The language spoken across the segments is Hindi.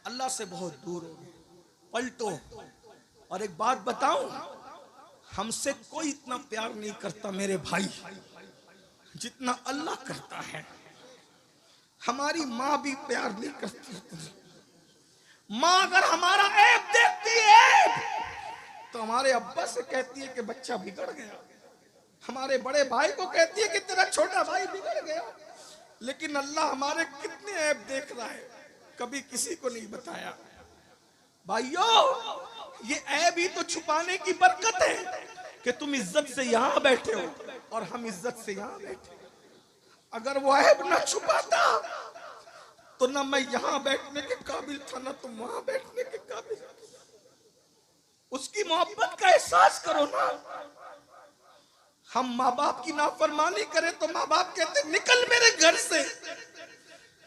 अल्लाह से बहुत दूर हो गए। पलटो। और एक बात बताऊं, हमसे कोई इतना प्यार नहीं करता मेरे भाई जितना अल्लाह करता है। हमारी माँ भी प्यार नहीं करती। माँ अगर हमारा ऐब देखती है तो हमारे अब्बा से कहती है कि बच्चा बिगड़ गया। हमारे बड़े भाई को कहती है कि तेरा छोटा भाई बिगड़ गया। लेकिन अल्लाह हमारे कितने ऐब देख रहा है, कभी किसी को नहीं बताया। भाइयों, ये ऐब ही तो छुपाने की बरकत है कि तुम इज्जत से यहां बैठे हो और हम इज्जत से यहां बैठे। अगर वो ऐब ना छुपाता तो ना मैं यहां बैठने के काबिल था, ना तुम वहां बैठने के काबिल। उसकी मोहब्बत का एहसास करो ना। हम माँ बाप की नाफरमानी करें तो माँ बाप कहते निकल मेरे घर से,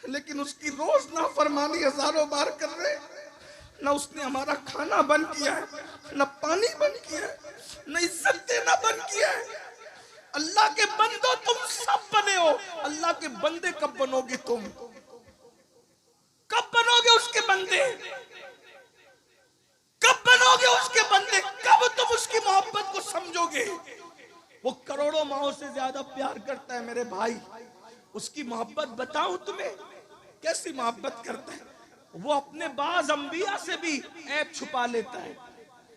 लेकिन उसकी रोज नाफरमानी हजारों बार कर रहे। ना उसने हमारा खाना बंद किया है, ना पानी बंद किया है, ना इज्जत देना बंद किया है। अल्लाह के बंदो तुम सब बने हो, अल्लाह के बंदे कब बनोगे? तुम कब बनोगे उसके बंदे? कब बनोगे उसके बंदे? कब तुम उसकी मोहब्बत को समझोगे? वो करोड़ों माओं से ज्यादा प्यार करता है मेरे भाई। उसकी मोहब्बत बताऊं तुम्हें कैसी मोहब्बत करता है। वो अपने बाज अंबिया से भी ऐब छुपा लेता है।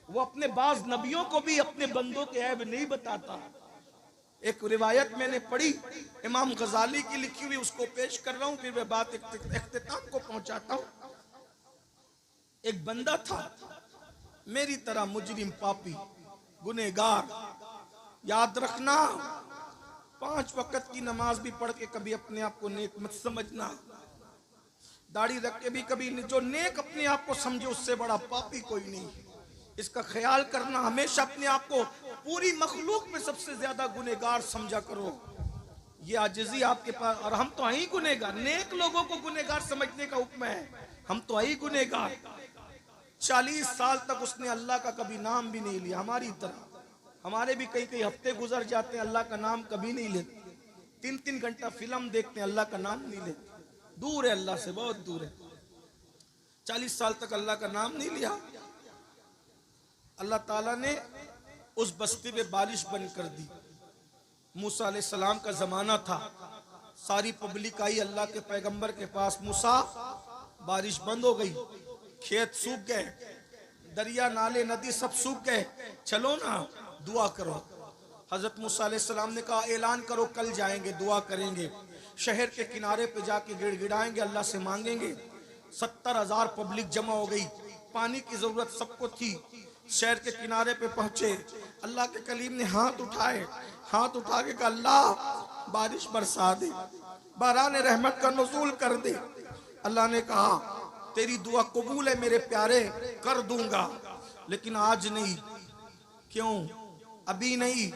वो अपने बाज नबियों को भी अपने बंदों के ऐब नहीं बताता। एक रिवायत मैंने पढ़ी, इमाम गजाली की लिखी हुई, उसको पेश कर रहा हूं, फिर मैं बात इख्तिताम को पहुंचाता हूं। एक बंदा था मेरी तरह मुजरिम, पापी, गुनहगार। याद रखना, 5 वक्त की नमाज भी पढ़ के कभी अपने आप को नेक मत समझना। दाढ़ी रख के भी कभी जो नेक अपने आप को समझे उससे बड़ा पापी कोई नहीं। इसका ख्याल करना। हमेशा अपने आप को पूरी मखलूक में सबसे ज्यादा गुनहगार समझा करो। ये आजिज़ी आपके पास। और हम तो आई गुनहगार, नेक लोगों को गुनहगार समझने का हुक्म है। हम तो आई गुनहगार। 40 साल तक उसने अल्लाह का कभी नाम भी नहीं लिया। हमारी तरह हमारे भी कई कई हफ्ते गुजर जाते हैं, अल्लाह का नाम कभी नहीं लेते। 3-3 घंटा फिल्म देखते हैं, अल्लाह का नाम नहीं लेते। दूर है अल्लाह से, बहुत दूर है। 40 साल तक अल्लाह का नाम नहीं लिया। अल्लाह ताला ने उस बस्ती में बारिश बंद कर दी। मूसा अलैहिस्सलाम का जमाना था। सारी पब्लिक आई अल्लाह के पैगंबर के पास। मूसा, बारिश बंद हो गई, खेत सूख गए, दरिया नाले नदी सब सूख गए, चलो ना दुआ करो। हजरत मूसा अलैहिस्सलाम ने कहा ऐलान करो, कल जाएंगे, दुआ करेंगे, शहर के किनारे पे जाके गिड़गिड़ाएंगे, अल्लाह से मांगेंगे। 70,000 पब्लिक जमा हो गई। पानी की जरूरत सबको थी। शहर के किनारे पे पहुंचे। अल्लाह के कलीम ने हाथ उठाए, हाथ उठा के कहा अल्लाह बारिश बरसा दे, बारान रहमत का नुज़ूल कर दे। अल्लाह ने कहा तेरी दुआ कबूल है मेरे प्यारे, कर दूंगा, लेकिन आज नहीं। क्यों? अभी नहीं।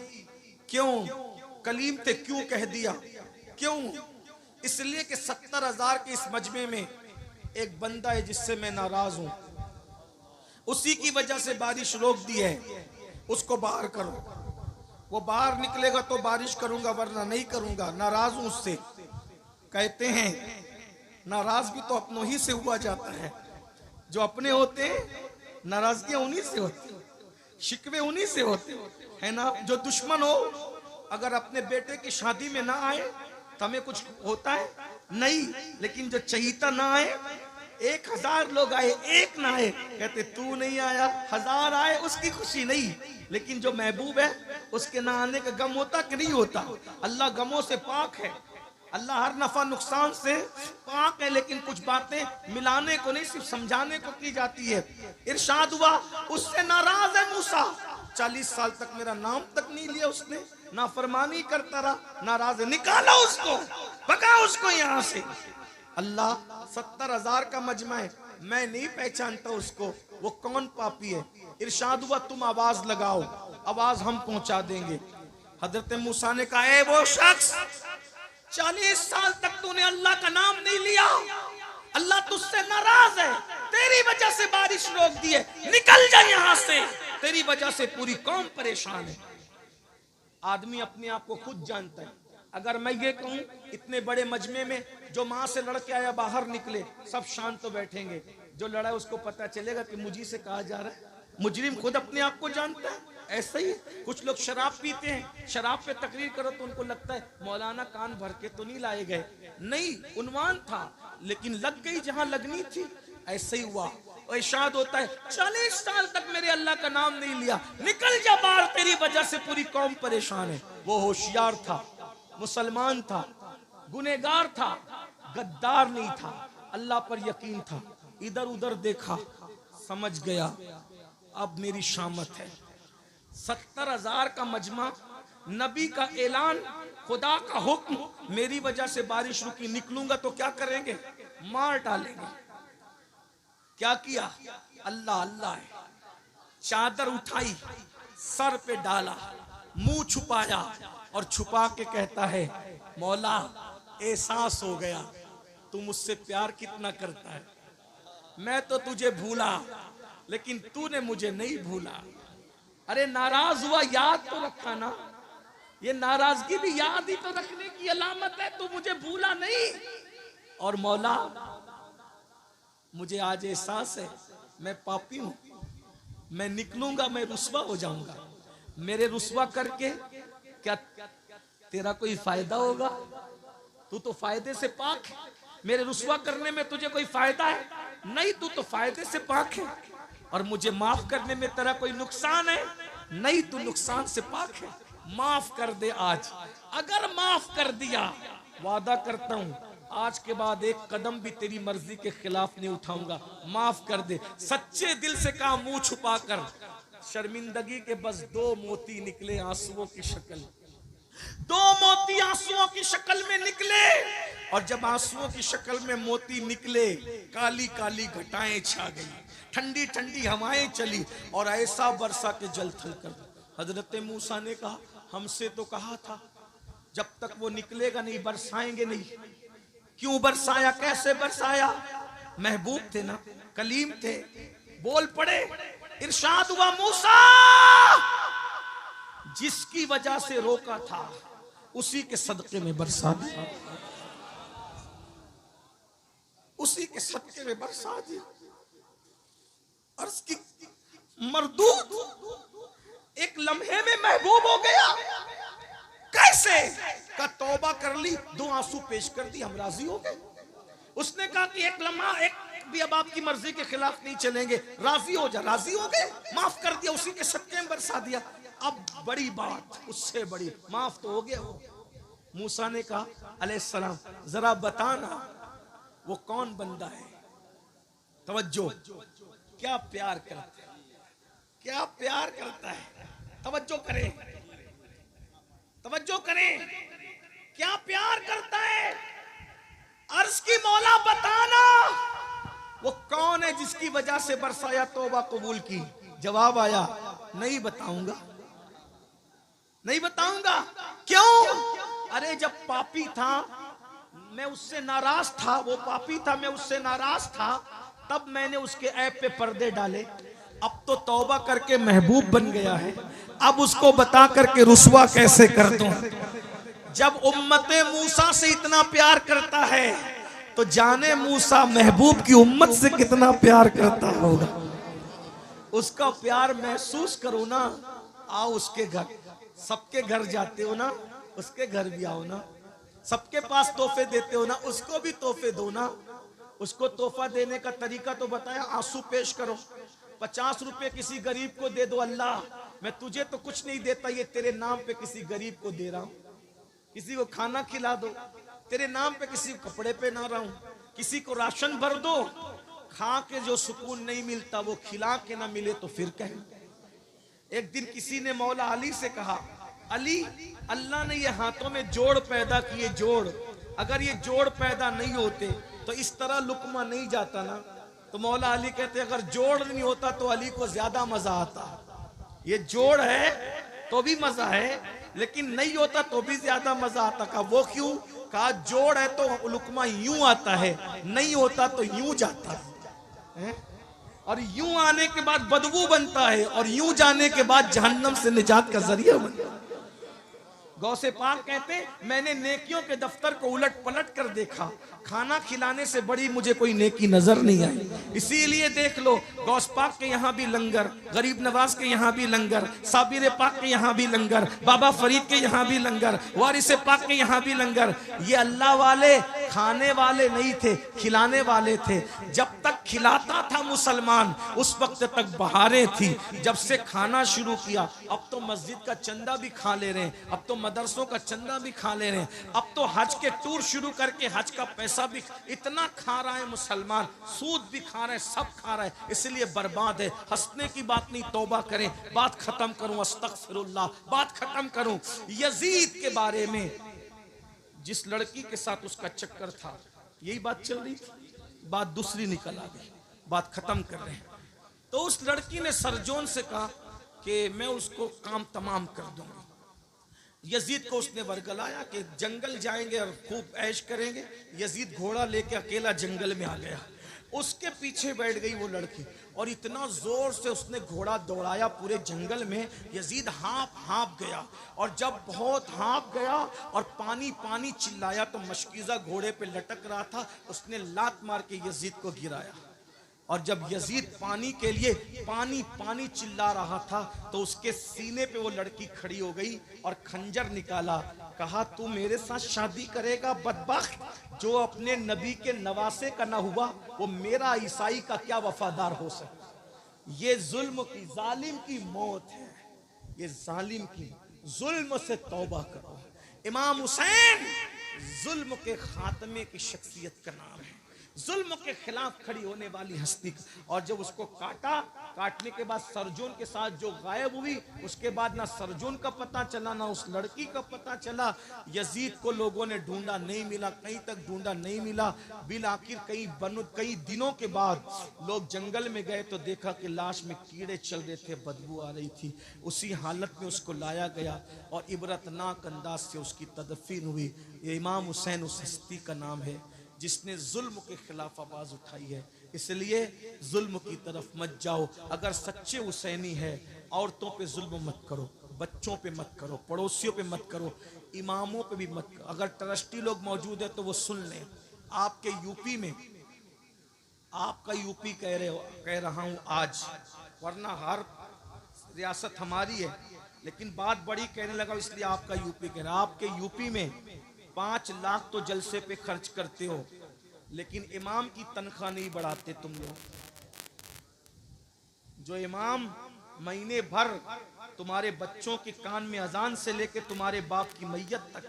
क्यों? कलीम थे, क्यों कह दिया? क्यों? इसलिए कि 70,000 के इस मजमे में एक बंदा है जिससे मैं नाराज हूं। उसी की वजह से बारिश रोक दी है। उसको बाहर करो। वो बाहर निकलेगा तो बारिश करूंगा, वरना नहीं करूंगा। नाराज हूं उससे। कहते हैं नाराज भी तो अपनों ही से हुआ जाता है। जो अपने होते हैं नाराजगियां उन्हीं से होती, शिकवे उन्हीं से होते है ना। जो दुश्मन हो अगर अपने बेटे की शादी में ना आए तो हमें कुछ होता है नहीं, लेकिन जो चहीता ना आए, 1000 लोग आए, एक ना आए, कहते तू नहीं आया। 1000 आए उसकी खुशी नहीं, लेकिन जो महबूब है उसके ना आने का गम होता कि नहीं होता। अल्लाह गमों से पाक है, अल्लाह हर नफा नुकसान से पाक है, लेकिन कुछ बातें मिलाने को नहीं, सिर्फ समझाने को की जाती है। इरशाद हुआ उससे नाराज है मूसा। 40 साल तक मेरा नाम तक नहीं लिया उसने, नाफरमानी करता रहा, नाराज है। निकालो उसको, भगाओ उसको यहाँ से। अल्लाह 70,000 का मजमा है, मैं नहीं पहचानता उसको, वो कौन पापी है। इरशाद हुआ तुम आवाज लगाओ, आवाज हम पहुंचा देंगे। हजरत मूसा ने कहा ए वो शख्स, 40 साल तक तूने अल्लाह का नाम नहीं लिया, अल्लाह तुझसे नाराज है, तेरी वजह से बारिश रोक दी है, निकल जा यहां से, तेरी वजह से पूरी कौम परेशान है। आदमी अपने आप को खुद जानता है, अगर मैं ये कहूं इतने बड़े मजमे में जो माँ से लड़के आया बाहर निकले, सब शांत तो बैठेंगे, जो लड़ा है उसको पता चलेगा कि मुझी से कहा जा रहा है। मुजरिम खुद अपने आप को जानता है। ऐसा ही कुछ लोग शराब पीते हैं, शराब पे तकरीर करो तो उनको लगता है मौलाना कान भर के तो नहीं लाए गए, नहीं, उन्वान था लेकिन लग गई जहां लगनी थी। ऐसे ही हुआ। और इरशाद होता है 40 साल तक मेरे अल्लाह का नाम नहीं लिया, निकल जा बाहर, तेरी वजह से पूरी कौम परेशान है। वो होशियार था, मुसलमान था, गुनेगार था, गद्दार नहीं था, अल्लाह पर यकीन था। इधर उधर देखा, समझ गया अब मेरी शामत है। 70,000 का मजमा, नबी का ऐलान, खुदा का हुक्म, मेरी वजह से बारिश रुकी, निकलूंगा तो क्या करेंगे, मार डालेंगे। क्या किया, अल्लाह अल्लाह है, चादर उठाई, सर पे डाला, मुंह छुपाया और छुपा के कहता है मौला एहसास हो गया तू मुझसे प्यार कितना करता है। मैं तो तुझे भूला लेकिन तूने मुझे नहीं भूला। अरे नाराज हुआ, याद तो रखा ना, ये नाराजगी भी याद ही तो रखने की अलामत है। तू मुझे भूला नहीं। और मौला मुझे आज एहसास है मैं पापी हूं, मैं निकलूंगा, मैं रुस्वा हो जाऊंगा। मेरे रुस्वा करके क्या तेरा कोई फायदा होगा? तू तो फायदे से पाक है। मेरे रुस्वा करने में तुझे कोई फायदा है? नहीं, तू तो फायदे से पाक है। और मुझे माफ करने में तेरा कोई नुकसान है? नहीं, तू नुकसान से पाक है। माफ कर दे आज। अगर माफ कर दिया, वादा करता हूं आज के बाद एक कदम भी तेरी मर्जी के खिलाफ नहीं उठाऊंगा। माफ कर दे। सच्चे दिल से कहा, मुंह छुपाकर। शर्मिंदगी के बस 2 मोती निकले आंसुओं की शक्ल, 2 मोती आंसुओं की शक्ल में निकले। और जब आंसुओं की शक्ल में मोती निकले, काली काली घटाएं छा गई, ठंडी ठंडी हवाएं चली और ऐसा बरसा के जल थल कर। हजरत मूसा ने कहा, हमसे तो कहा था जब तक वो निकलेगा नहीं बरसाएंगे नहीं। क्यों बरसाया, कैसे बरसाया? महबूब थे ना, कलीम थे, बोल पड़े। इरशाद हुआ, मूसा जिसकी वजह से रोका था उसी के सदके में बरसा दिया, उसी के सदके में बरसा दिया। अर्ज़ की मरदूद एक लम्हे में महबूब हो गया। कैसे? का तौबा कर ली, 2 आंसू पेश कर दी, हम राजी हो गए। उसने कहा कि एक लम्हा, एक भी अब आपकी मर्जी के खिलाफ नहीं चलेंगे, राजी हो जा। राजी हो गए, माफ कर दिया, उसी के सदके में बरसा दिया। अब बड़ी बात, उससे बड़ी, माफ तो हो गया वो। मूसा ने कहा अलैहिस्सलाम, जरा बताना वो कौन बंदा है? तवज्जो, क्या प्यार करता है, क्या प्यार करता है। तवज्जो करें, तवज्जो करें, क्या प्यार करता है। अर्ज की मौला बताना वो कौन है जिसकी वजह से बरसाया, तौबा कबूल की। जवाब आया, नहीं बताऊंगा, नहीं बताऊंगा। क्यों? अरे जब पापी था मैं उससे नाराज था, वो पापी था मैं उससे नाराज था, तब मैंने उसके ऐब पे पर्दे डाले। अब तो तौबा करके महबूब बन गया है, अब उसको बता करके रुस्वा कैसे कर दूं। जब उम्मते मूसा से इतना प्यार करता है तो जाने मूसा महबूब की उम्मत से कितना प्यार करता होगा। उसका प्यार महसूस करो ना। आओ उसके घर, सबके घर जाते हो ना, उसके घर भी आओ ना। सबके पास तोहफे देते हो ना, उसको भी तोहफे दो ना। उसको तोहफा देने का तरीका तो बताया, आंसू पेश करो। 50 रुपए किसी गरीब को दे दो, अल्लाह मैं तुझे तो कुछ नहीं देता, ये तेरे नाम पे किसी गरीब को दे रहा हूं। किसी को खाना खिला दो, तेरे नाम पे किसी को कपड़े पहना रहा हूं। किसी को राशन भर दो, खा के जो सुकून नहीं मिलता वो खिला के ना मिले तो फिर कहें। एक दिन किसी ने मौला अली से कहा, अली अल्लाह ने ये हाथों में जोड़ पैदा किए, जोड़, अगर ये जोड़ पैदा नहीं होते तो इस तरह लुकमा नहीं जाता ना। तो मौला अली कहते अगर जोड़ नहीं होता तो अली को ज्यादा मजा आता। ये जोड़ है तो भी मजा है, लेकिन नहीं होता तो भी ज्यादा मजा आता। कहा वो क्यों? कहा जोड़ है तो लुकमा यूं आता है, नहीं होता तो यूं जाता है, और यूं आने के बाद बदबू बनता है, और यूं जाने के बाद जहन्नम से निजात का जरिया बनता है। गौसे पाक कहते हैं मैंने नेकियों के दफ्तर को उलट पलट कर देखा, खाना खिलाने से बड़ी मुझे कोई नेकी नजर नहीं आई। इसीलिए देख लो गौस पाक के यहाँ भी लंगर, गरीब नवाज के यहाँ भी लंगर, साबिर पाक के यहाँ भी लंगर, बाबा फरीद के यहाँ भी लंगर, वारिस पाक के यहाँ भी लंगर। ये अल्लाह वाले खाने वाले नहीं थे, खिलाने वाले थे। जब तक खिलाता था मुसलमान उस वक्त तक बहारें थी। जब से खाना शुरू किया अब तो मस्जिद का चंदा भी खा ले रहे हैं, अब तो मदरसों का चंदा भी खा ले रहे हैं, अब तो हज के टूर शुरू करके हज का पैसा भी इतना खा रहा है मुसलमान, सूद भी खा रहे हैं, सब खा रहे हैं। इसलिए बर्बाद है। हंसने की बात नहीं, तौबा करें। बात खत्म करूं, अस्तगफिरुल्लाह, बात खत्म करूं। यजीद के बारे में, जिस लड़की के साथ उसका चक्कर था, यही बात चल रही थी, बात दूसरी निकल आ गई, बात खत्म कर रहे हैं। तो उस लड़की ने सरजोन से कहा कि मैं उसको काम तमाम कर दूंगी। यजीद को उसने वर्गलाया कि जंगल जाएंगे और खूब ऐश करेंगे। यजीद घोड़ा लेके अकेला जंगल में आ गया, उसके पीछे बैठ गई वो लड़की और इतना जोर से उसने घोड़ा दौड़ाया पूरे जंगल में, यजीद हाँप गया। और जब बहुत हाँप गया और पानी पानी चिल्लाया तो मशकीज़ा घोड़े पे लटक रहा था, उसने लात मार के यजीद को गिराया। और जब यजीद पानी के लिए पानी पानी चिल्ला रहा था तो उसके सीने पे वो लड़की खड़ी हो गई और खंजर निकाला। कहा तू मेरे साथ शादी करेगा बदबख्त, जो अपने नबी के नवासे का ना हुआ वो मेरा ईसाई का क्या वफादार हो सकता। ये जुल्म की, जालिम की मौत है, ये जालिम की। जुल्म से तौबा करो। इमाम हुसैन जुल्म के खात्मे की शख्सियत का नाम है, जुल्म के खिलाफ खड़ी होने वाली हस्ती। और जब उसको काटने के बाद सरजोन के साथ जो गायब हुई, उसके बाद ना सरजोन का पता चला ना उस लड़की का पता चला। यजीद को लोगों ने ढूंढा, नहीं मिला, कहीं तक ढूंढा, नहीं मिला। बिल आखिर कई दिनों के बाद लोग जंगल में गए तो देखा कि लाश में कीड़े चल रहे थे, बदबू आ रही थी। उसी हालत में उसको लाया गया और इबरतनाक अंदाज से उसकी तदफीन हुई। ये इमाम हुसैन उस हस्ती का नाम है जिसने जुल्म के खिलाफ आवाज उठाई है। इसलिए जुल्म की तरफ मत जाओ। अगर सच्चे हुसैनी है, औरतों पे जुल्म मत करो, बच्चों पे मत करो, पड़ोसियों पे मत करो, इमामों पे भी मत करो। अगर ट्रस्टी लोग मौजूद है तो वो सुन लें। आपके यूपी में, आपका यूपी कह रहा हूं आज, वरना हर रियासत हमारी है, लेकिन बात बड़ी कहने लगा इसलिए आपका यूपी कह रहा। आपके यूपी में 5 लाख तो जलसे पे खर्च करते हो, लेकिन इमाम की तनख्वाह नहीं बढ़ाते तुम लोग। जो इमाम महीने भर तुम्हारे बच्चों के कान में अजान से लेके तुम्हारे बाप की मैयत तक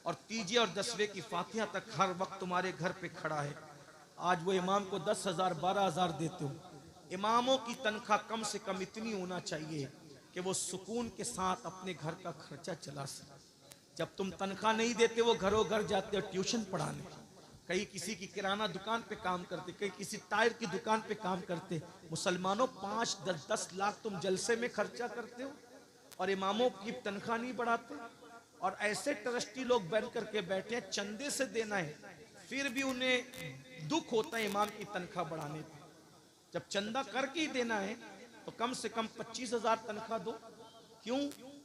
और तीजे और दसवें की फातिहा तक हर वक्त तुम्हारे घर पे खड़ा है, आज वो इमाम को 10,000 12,000 देते हो। इमामों की तनख्वाह कम से कम इतनी होना चाहिए कि वो सुकून के साथ अपने घर का खर्चा चला सके। जब तुम तनख्वाह नहीं देते, वो घरों घर जाते हो ट्यूशन पढ़ाने, कहीं किसी की किराना दुकान पे काम करते, कहीं किसी टायर की दुकान पे काम करते। मुसलमानों 5, 10, 10 लाख तुम जलसे में खर्चा करते हो और इमामों की तनख्वाह नहीं बढ़ाते। और ऐसे ट्रस्टी लोग बैठ करके बैठे हैं, चंदे से देना है, फिर भी उन्हें दुख होता है इमाम की तनख्वाह बढ़ाने पर। जब चंदा करके ही देना है तो कम से कम 25,000 तनख्वाह दो। क्यों?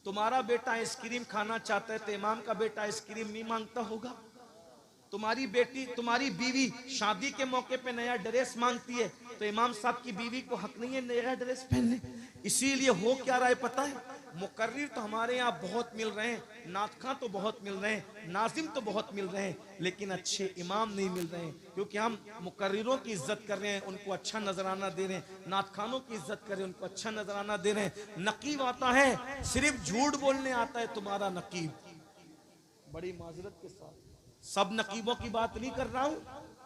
तुम्हारा बेटा आइसक्रीम खाना चाहता है तो इमाम का बेटा आइसक्रीम नहीं मांगता होगा? तुम्हारी बेटी, तुम्हारी बीवी शादी के मौके पे नया ड्रेस मांगती है तो इमाम साहब की बीवी को हक नहीं है नया ड्रेस पहनने? इसीलिए हो क्या रहा है पता है? मुकर्रिर तो हमारे यहाँ बहुत मिल रहे हैं, नातखां तो बहुत मिल रहे हैं, नाजिम तो बहुत मिल रहे हैं, लेकिन अच्छे इमाम नहीं मिल रहे हैं। क्योंकि हम मुकर्रिरों की इज्जत कर रहे हैं, उनको अच्छा नजराना दे रहे हैं, नातखानों की इज्जत कर रहे हैं, उनको अच्छा नजराना दे रहे हैं। नकीब आता है, सिर्फ झूठ बोलने आता है तुम्हारा नकीब। बड़ी माजरत के साथ सब नकीबों की बात नहीं कर रहा हूं।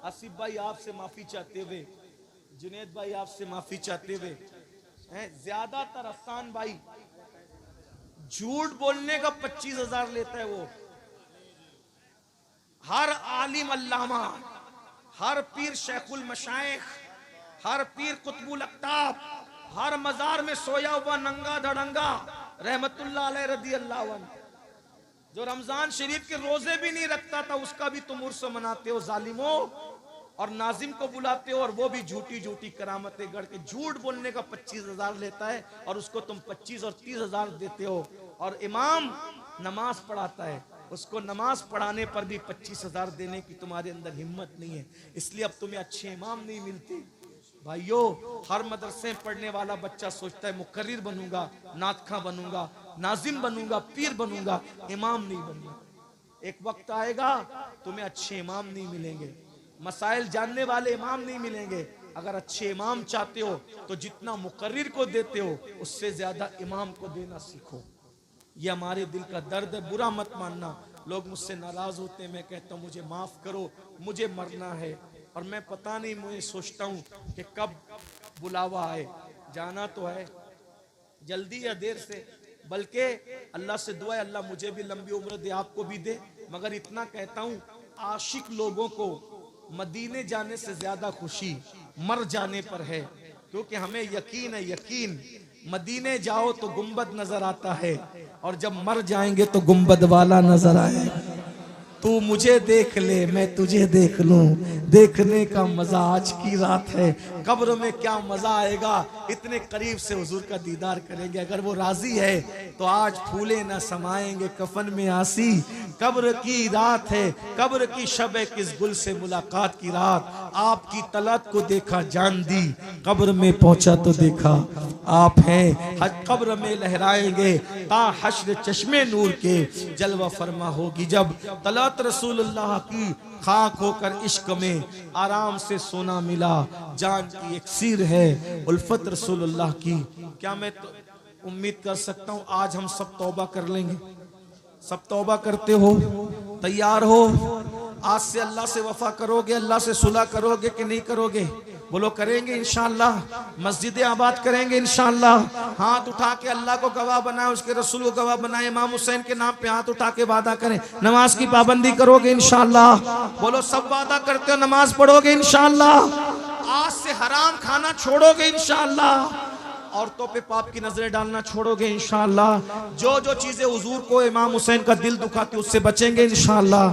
आसिफ भाई आपसे माफी चाहते हुए, जुनेद भाई आपसे माफी चाहते हुए, ज्यादातर अफसान भाई झूठ बोलने का 25,000 लेता है वो। हर आलिम अल्लामा, हर पीर शेखुल मशाइख, हर पीर कुतुबुल अक्ताब, हर मजार में सोया हुआ नंगा धड़ंगा रहमतुल्लाह अलैह रदी अल्लाह अन्हु, जो रमजान शरीफ के रोजे भी नहीं रखता था, उसका भी तुम उर्स मनाते हो जालिमो। और नाजिम को बुलाते हो और वो भी झूठी झूठी करामतें गढ़ के झूठ बोलने का 25,000 लेता है और उसको तुम 25 और 30,000 देते हो। और इमाम नमाज पढ़ाता है, उसको नमाज पढ़ाने पर भी 25,000 देने की तुम्हारे अंदर हिम्मत नहीं है, इसलिए अब तुम्हें अच्छे इमाम नहीं मिलते। भाइयों, हर मदरसे पढ़ने वाला बच्चा सोचता है मुकर्रिर बनूंगा, नातखा बनूंगा, नाजिम बनूंगा, पीर बनूंगा, इमाम नहीं बनूंगा। एक वक्त आएगा तुम्हें अच्छे इमाम नहीं मिलेंगे, मसाइल जानने वाले इमाम नहीं मिलेंगे। अगर अच्छे इमाम चाहते हो तो जितना मुकर्रिर को देते हो उससे ज्यादा इमाम को देना सीखो। ये हमारे दिल का दर्द है, बुरा मत मानना। लोग मुझसे नाराज होते हैं, मैं कहता हूँ मुझे माफ करो, मुझे मरना है और मैं पता नहीं, मुझे सोचता हूँ कि कब बुलावा आए। जाना तो है जल्दी या देर से, बल्कि अल्लाह से दुआ है अल्लाह मुझे भी लंबी उम्र दे, आपको भी दे। मगर इतना कहता हूँ, आशिक लोगों को मदीने जाने से ज्यादा खुशी मर जाने पर है, क्योंकि हमें यकीन है, यकीन मदीने जाओ तो गुंबद नजर आता है और जब मर जाएंगे तो गुंबद वाला नजर आएगा। तू मुझे देख ले, मैं तुझे देख लूं, देखने का मजा आज की रात है। कब्र में क्या मजा आएगा, इतने करीब से हुजूर का दीदार करेंगे। अगर वो राजी है तो आज फूले न समाएंगे कफन में आसी। कब्र की रात है, कब्र की शब है, किस गुल से मुलाकात की रात। आपकी तलत को देखा जान दी, कब्र में पहुंचा तो देखा आप हैं। हज कब्र में लहराएंगे ता हश्र चश्मे नूर के, जलवा फरमा होगी जब तलत रसूलुल्लाह की। खाक होकर इश्क में आराम से सोना मिला, जान की एक सीर है उल्फत रसूलुल्लाह की। क्या मैं तो उम्मीद कर सकता हूँ आज हम सब तौबा कर लेंगे? सब तौबा करते हो? तैयार हो? आज से अल्लाह से वफा करोगे, अल्लाह से सुलह करोगे कि नहीं करोगे? बोलो करेंगे इंशाअल्लाह। मस्जिदें आबाद करेंगे इंशाअल्लाह। हाथ उठा के अल्लाह को गवाह बनाए, उसके रसूल को गवाह बनाए, इमाम हुसैन के नाम पे हाथ उठा के वादा करें नमाज की पाबंदी करोगे इंशाअल्लाह। बोलो सब वादा करते हो नमाज पढ़ोगे इंशाअल्लाह। आज से हराम खाना छोड़ोगे इंशाअल्लाह। औरतों पे पाप की नजरें डालना छोड़ोगे इंशाअल्लाह। जो जो चीजें हुजूर को, इमाम हुसैन का दिल दुखाती उससे बचेंगे इंशाअल्लाह।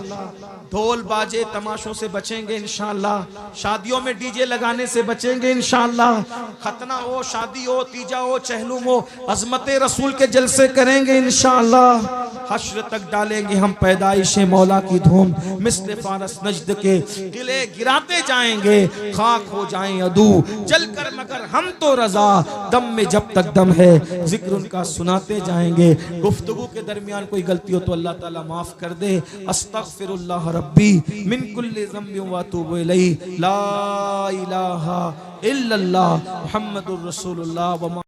ढोल बाजे तमाशों से बचेंगे इंशाअल्लाह। शादियों में डीजे लगाने से बचेंगे इंशाअल्लाह। खतना हो, शादी हो, तीजा हो, चहलुम हो, अजमत रसूल के जलसे करेंगे इंशाअल्लाह। हश्र तक डालेंगे हम पैदाइश मौला की धूम, मिस्ल फारस नजद के किले गिराते जाएंगे। खाक हो जाएं अदू जल कर मगर हम तो रजा, दम में जब तक दम है जिक्र उनका सुनाते जाएंगे। गुफ्तगू के दरमियान कोई गलती हो तो अल्लाह ताला माफ कर दे। अस्तगफिरुल्लाह रब्बी मिन कुल्ली ज़म्बिन व अतूबु इलैहि। ला इलाहा इल्लल्लाह मुहम्मदुर रसूलुल्लाह।